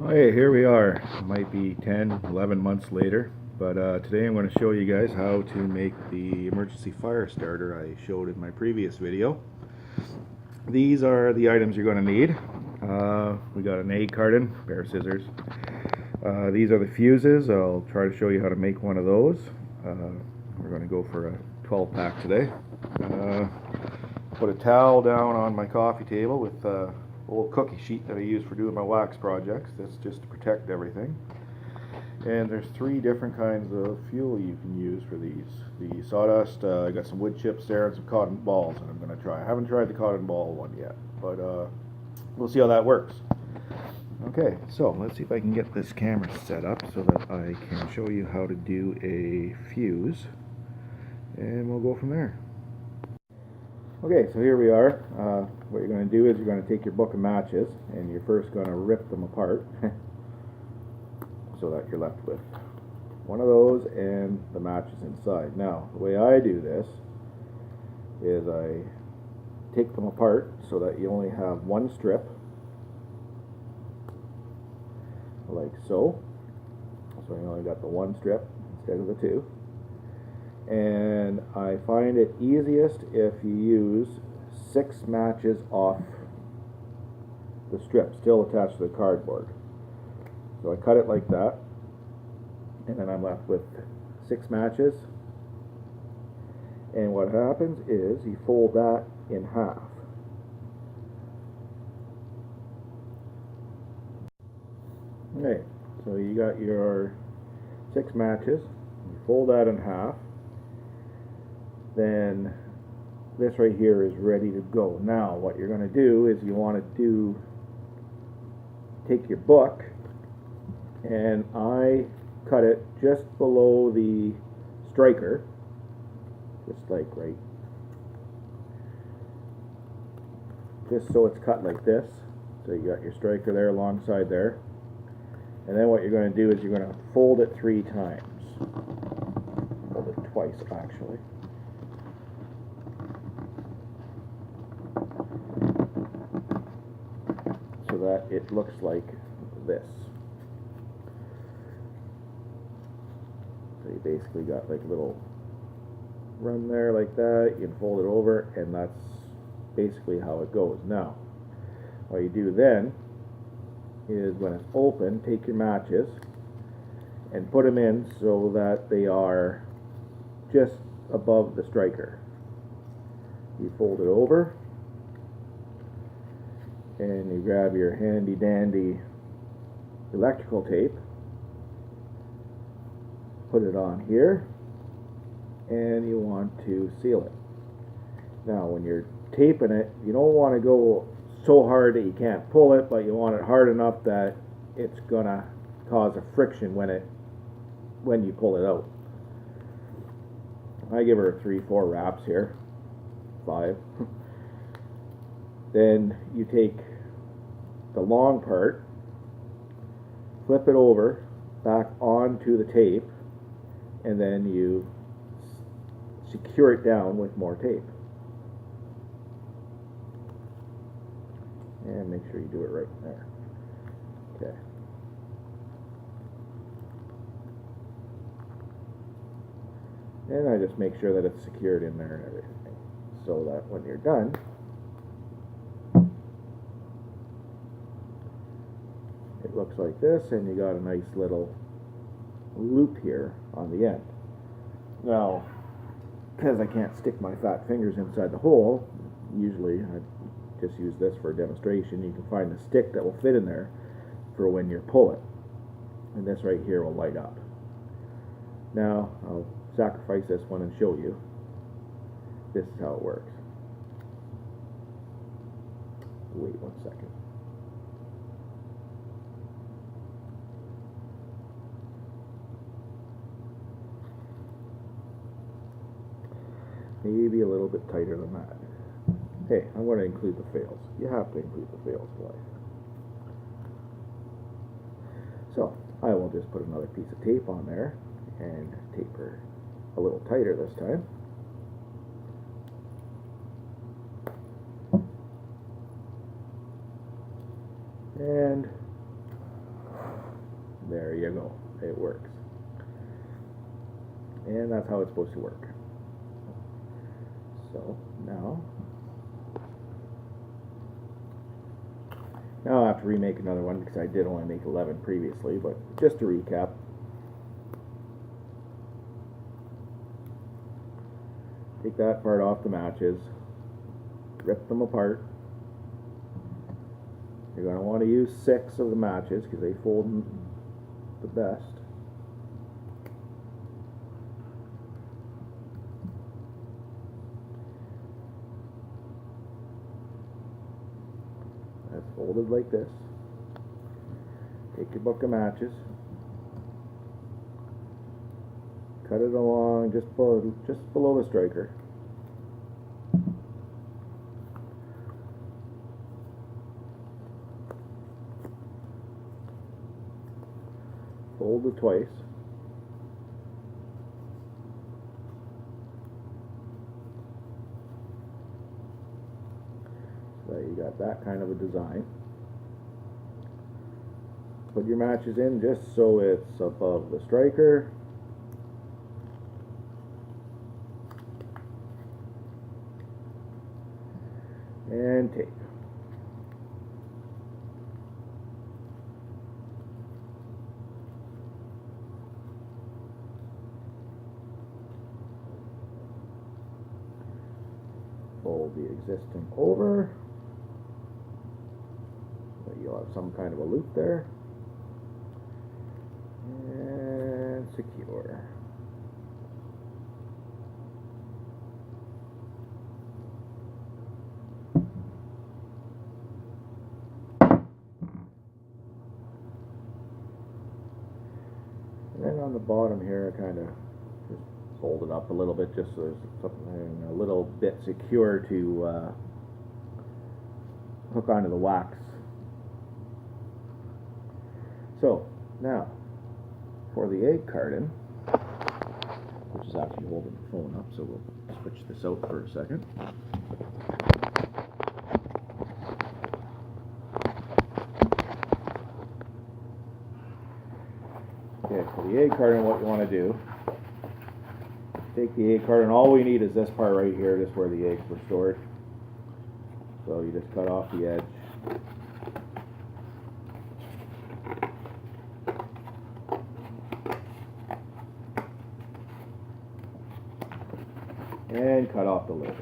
Hey, here we are. It might be 10, 11 months later, but today I'm going to show you guys how to make the emergency fire starter I showed in my previous video. These are the items you're going to need. We got an egg carton, a pair of scissors. These are the fuses. I'll try to show you how to make one of those. We're going to go for a 12 pack today. Put a towel down on my coffee table with old cookie sheet that I use for doing my wax projects. That's just to protect everything. And there's three different kinds of fuel you can use for these. The sawdust, I got some wood chips there and some cotton balls that I'm going to try. I haven't tried the cotton ball one yet, but we'll see how that works. Okay, so let's see if I can get this camera set up so that I can show you how to do a fuse, and we'll go from there. Okay, so here we are. What you're going to do is you're going to take your book of matches and you're first going to rip them apart so that you're left with one of those and the matches inside. Now, the way I do this is I take them apart so that you only have one strip, like so. So you only got the one strip instead of the two. And I find it easiest if you use 6 matches off the strip, still attached to the cardboard. So I cut it like that, and then I'm left with 6 matches. And what happens is you fold that in half. Okay, so you got your 6 matches, you fold that in half. Then this right here is ready to go. Now what you're going to do is you want to take your book, and I cut it just below the striker, just like right, just so it's cut like this. So you got your striker there alongside there, and then what you're going to do is you're going to fold it 3 times, fold it twice actually. So that it looks like this. So you basically got like a little run there like that. You can fold it over, and that's basically how it goes. Now, what you do then is when it's open, take your matches and put them in so that they are just above the striker. You fold it over, and you grab your handy dandy electrical tape, put it on here, and you want to seal it. Now when you're taping it, you don't want to go so hard that you can't pull it, but you want it hard enough that it's gonna cause a friction when you pull it out. I give her 3-4 wraps here, 5. Then you take the long part, flip it over back onto the tape, and then you secure it down with more tape. And make sure you do it right there. Okay. And I just make sure that it's secured in there and everything, so that when you're done, it looks like this, and you got a nice little loop here on the end. Now, because I can't stick my fat fingers inside the hole, usually I just use this for a demonstration. You can find a stick that will fit in there for when you pull it, and this right here will light up. Now I'll sacrifice this one and show you. This is how it works. Wait 1 second. Maybe a little bit tighter than that. Hey, I'm going to include the fails. You have to include the fails in life. So I will just put another piece of tape on there and tape her a little tighter this time. And There you go. It works. And that's how it's supposed to work. So now I'll have to remake another one because I did only make 11 previously, but just to recap. Take that part off the matches, rip them apart. You're going to want to use 6 of the matches because they fold the best. That's folded like this. Take your book of matches, cut it along just below the striker. Fold it twice. So you got that kind of a design. Put your matches in just so it's above the striker. And tape. Fold the existing over. So you'll have some kind of a loop there. And secure. And then on the bottom here, I kind of just fold it up a little bit just so there's something a little bit secure to hook onto the wax. So now for the egg carton, which is actually holding the phone up, so we'll switch this out for a second. Okay, for the egg carton, what you want to do, take the egg carton, all we need is this part right here, just where the eggs were stored. So you just cut off the edge. And cut off the lid.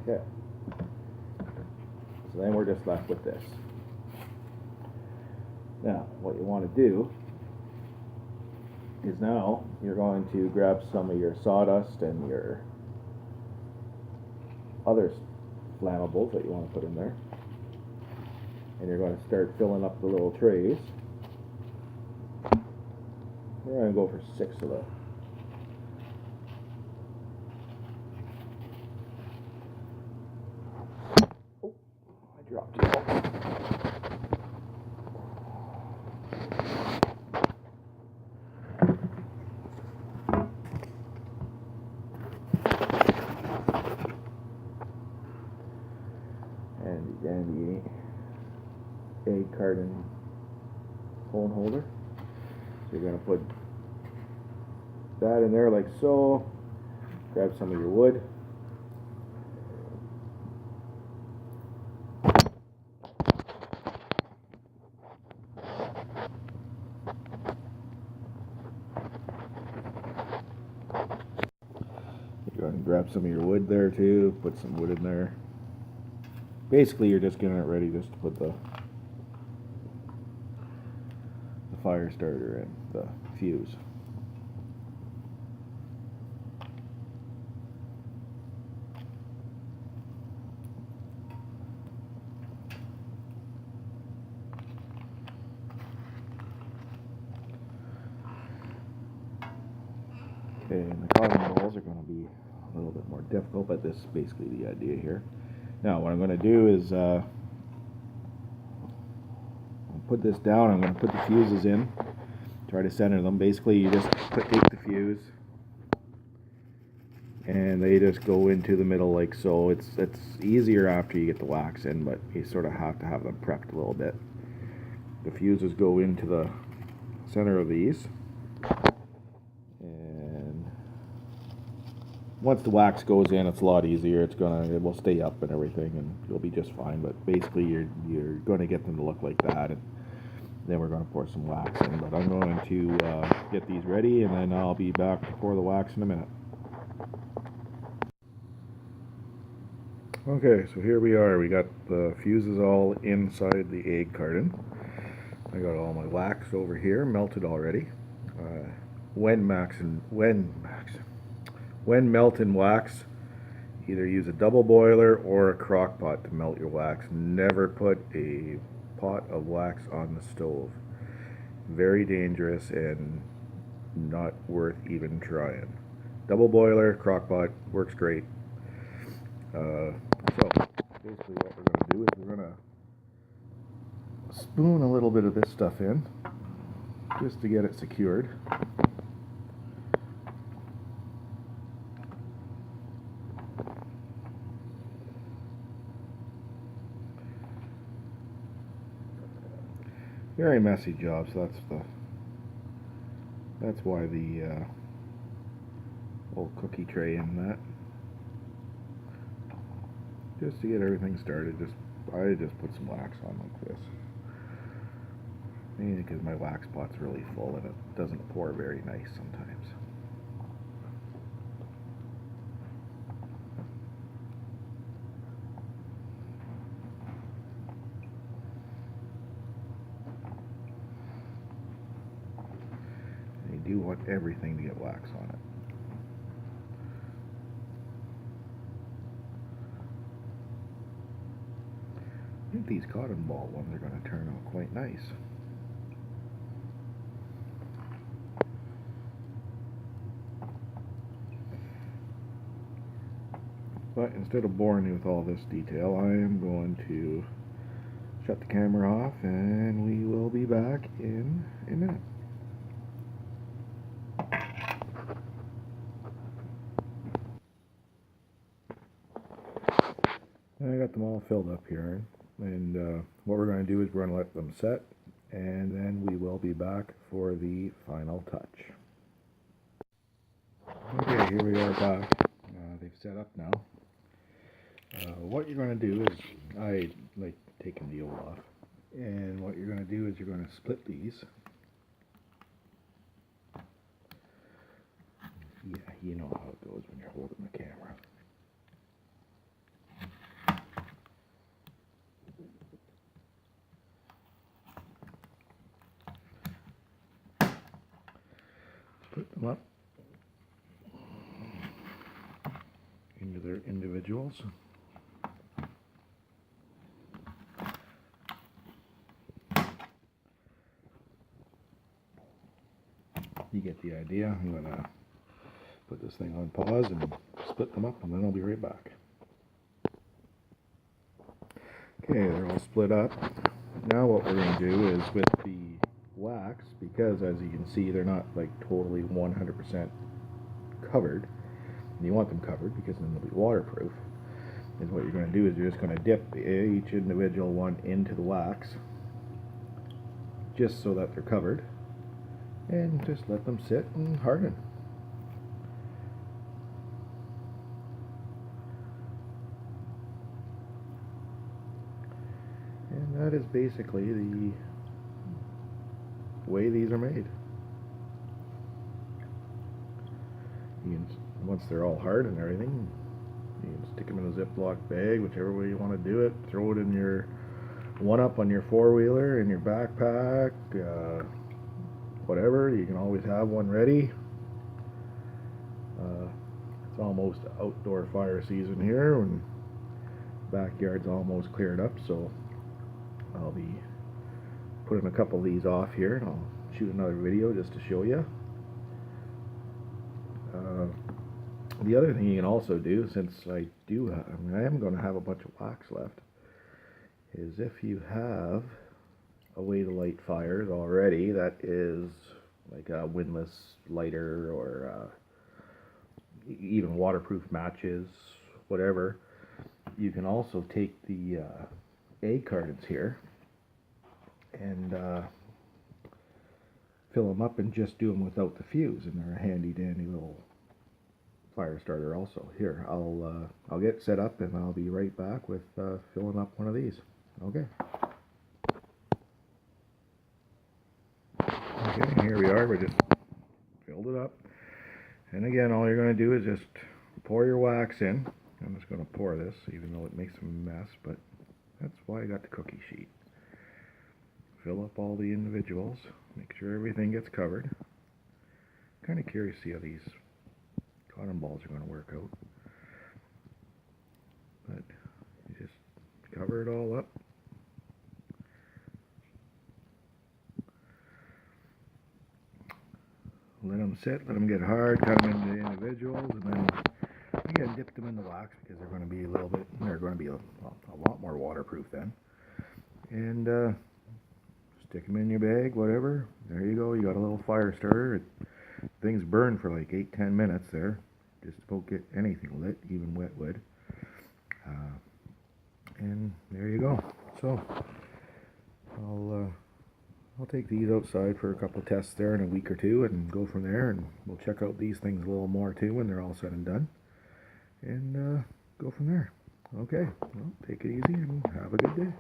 Okay. So then we're just left with this. Now, what you want to do is now you're going to grab some of your sawdust and your other flammables that you want to put in there. And you're going to start filling up the little trays. We're going to go for 6 of those. Oh, I dropped it. And the egg carton phone holder. So you're going to put that in there like so. Grab some of your wood. You're going to grab some of your wood there too. Put some wood in there. Basically, you're just getting it ready just to put the fire starter in, the fuse. Okay, and the cotton balls are going to be a little bit more difficult, but this is basically the idea here. Now, what I'm going to do is I'll put this down. I'm going to put the fuses in, try to center them. Basically, you just take the fuse, and they just go into the middle like so. It's easier after you get the wax in, but you sort of have to have them prepped a little bit. The fuses go into the center of these, and once the wax goes in, it's a lot easier. It will stay up and everything, and you'll be just fine. But basically, you're going to get them to look like that, and then we're going to pour some wax in. But I'm going to get these ready, and then I'll be back to pour the wax in a minute. Okay, so here we are. We got the fuses all inside the egg carton. I got all my wax over here melted already. When melting wax, either use a double boiler or a crock pot to melt your wax. Never put a pot of wax on the stove. Very dangerous and not worth even trying. Double boiler, crock pot works great. So basically what we're going to do is we're going to spoon a little bit of this stuff in just to get it secured. Very messy job, so that's why the old cookie tray in that. Just to get everything started, I just put some wax on like this. Mainly because my wax pot's really full and it doesn't pour very nice sometimes. And you do want everything to get wax on it. I think these cotton ball ones are going to turn out quite nice. But instead of boring you with all this detail, I am going to shut the camera off and we will be back in a minute. I got them all filled up here. And what we're going to do is we're going to let them set, and then we will be back for the final touch. Okay, here we are back. They've set up now. What you're going to do is, I like taking the oil off, and what you're going to do is you're going to split these. Yeah, you know how it goes when you're holding the camera. Put them up into their individuals. You get the idea. I'm going to put this thing on pause and split them up, and then I'll be right back. Okay, they're all split up. Now what we're going to do is with the wax, because as you can see they're not like totally 100% covered, and you want them covered because then they'll be waterproof, is what you're going to do is you're just going to dip each individual one into the wax just so that they're covered, and just let them sit and harden. And that is basically the way these are made. You can, once they're all hard and everything, you can stick them in a Ziploc bag, whichever way you want to do it. Throw it in your one-up on your four-wheeler, in your backpack, whatever. You can always have one ready. It's almost outdoor fire season here, and backyard's almost cleared up, so I'll be putting a couple of these off here, and I'll shoot another video just to show you. The other thing you can also do, since I am going to have a bunch of wax left, is if you have a way to light fires already that is like a windlass lighter or even waterproof matches, whatever. You can also take the egg cartons here and fill them up and just do them without the fuse, and they're a handy dandy little fire starter also. Here, I'll get set up and I'll be right back with filling up one of these. Okay. Okay, here we are. We just filled it up. And again, all you're going to do is just pour your wax in. I'm just going to pour this, even though it makes a mess, but that's why I got the cookie sheet. Fill up all the individuals. Make sure everything gets covered. Kind of curious to see how these cotton balls are going to work out. But you just cover it all up. Let them sit, let them get hard, cut them into individuals, and then again dip them in the wax because they're going to be a lot more waterproof then. And stick them in your bag, whatever. There you go. You got a little fire starter. Things burn for like 8-10 minutes there. Just don't get anything lit, even wet wood. And there you go. So I'll take these outside for a couple of tests there in a week or two and go from there, and we'll check out these things a little more too when they're all said and done, and go from there. Okay, well, take it easy and have a good day.